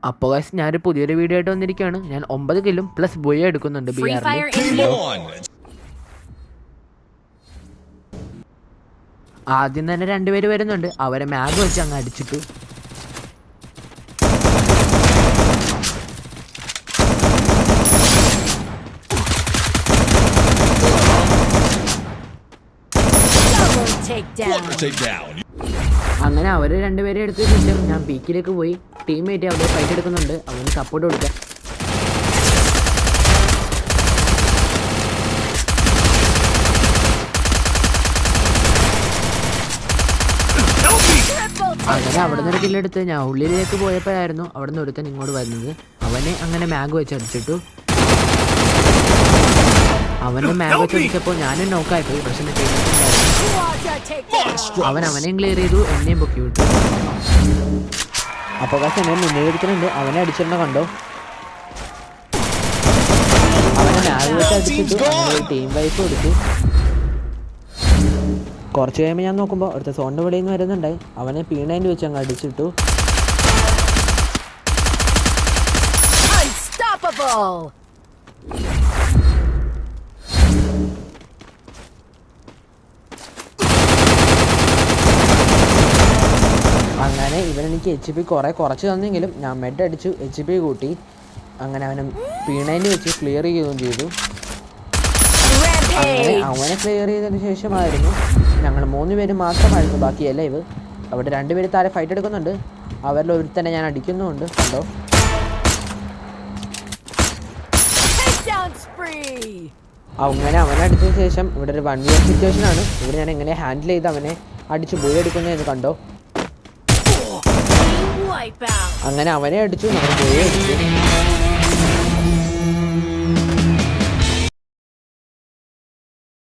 അപ്പോൾ ഗൈസ് ഞാനൊരു പുതിയൊരു വീഡിയോ ആയിട്ട് വന്നിരിക്കുകയാണ്. ഞാൻ 9 കില്ലും പ്ലസ് ബോയ എടുക്കുന്നുണ്ട് ബിആറിൽ. ആദ്യം തന്നെ 2 പേര് വരുന്നുണ്ട്. അവരെ മാഗ് വെച്ച് അങ്ങ് അടിച്ചിട്ടു. അങ്ങനെ അവർ 2 പേരെ എടുത്ത ശേഷം ഞാൻ പീക്കിലേക്ക് പോയി. ടീംമേറ്റ് അവിടെ ഫൈറ്റ് എടുക്കുന്നുണ്ട്. അവന് സപ്പോർട്ട് കൊടുക്കാം. അങ്ങനെ അവിടെ നിന്ന് ഒരു കില്ലെടുത്ത് ഞാൻ ഉള്ളിലേക്ക് പോയപ്പോഴായിരുന്നു അവിടെ നിന്ന് ഒരുത്തൻ ഇങ്ങോട്ട് വരുന്നത്. അവനെ അങ്ങനെ മാഗ് വെച്ച് അടിച്ചിട്ടു. അവൻ്റെ മാഗ് വെച്ച് അടിച്ചപ്പോൾ ഞാനും നോക്കായിപ്പോയി. പക്ഷെ അവനെയും ക്ലിയർ ചെയ്തു, എന്നെയും പൊക്കി വിട്ടു. അപ്പോൾ പക്ഷെ എന്നെ മുന്നേ എടുക്കുന്നുണ്ട്. അവനെ അടിച്ചിരുന്ന കണ്ടോ. അവനെ മാഗ് വെച്ച് അടിച്ചിട്ടു. അങ്ങനെ ടീം വൈപ്പ് കൊടുത്തു. കുറച്ച് കഴിയുമ്പോൾ ഞാൻ നോക്കുമ്പോൾ അടുത്ത സോണിൻ്റെ വെളിയിൽ നിന്ന് വരുന്നുണ്ടായി. അവനെ പീണേൻ്റെ വെച്ച് അങ്ങ് അടിച്ചിട്ടു. അങ്ങനെ ഇവനെനിക്ക് HP കുറച്ച് തന്നെങ്കിലും ഞാൻ മെഡ് അടിച്ചു, HP കൂട്ടി. അങ്ങനെ അവനെ പീണേൻ്റെ വെച്ച് ക്ലിയർ ചെയ്യുകയും ചെയ്തു. അങ്ങനെ അവനെ ക്ലിയർ ചെയ്തതിന് ശേഷമായിരുന്നു ഞങ്ങൾ 3 പേര് മാത്രമായിരുന്നു ബാക്കി ലൈവ്. അവിടെ 2 പേര് താഴെ ഫൈറ്റ് എടുക്കുന്നുണ്ട്. അവരിൽ ഒരുത്തന്നെ ഞാൻ അടിക്കുന്നുമുണ്ട്. കണ്ടോ. അങ്ങനെ അവനെ അടിച്ചതിന് ശേഷം ഇവിടെ ഒരു 1v1 സിറ്റുവേഷൻ ആണ്. ഇവിടെ ഞാൻ എങ്ങനെ ഹാൻഡിൽ ചെയ്ത് അവനെ അടിച്ച് ബോയ് എടുക്കുന്നതെന്ന് കണ്ടോ. അങ്ങനെ അവനെ അടിച്ചു, നമ്മൾ ബോയ് അടിച്ചു.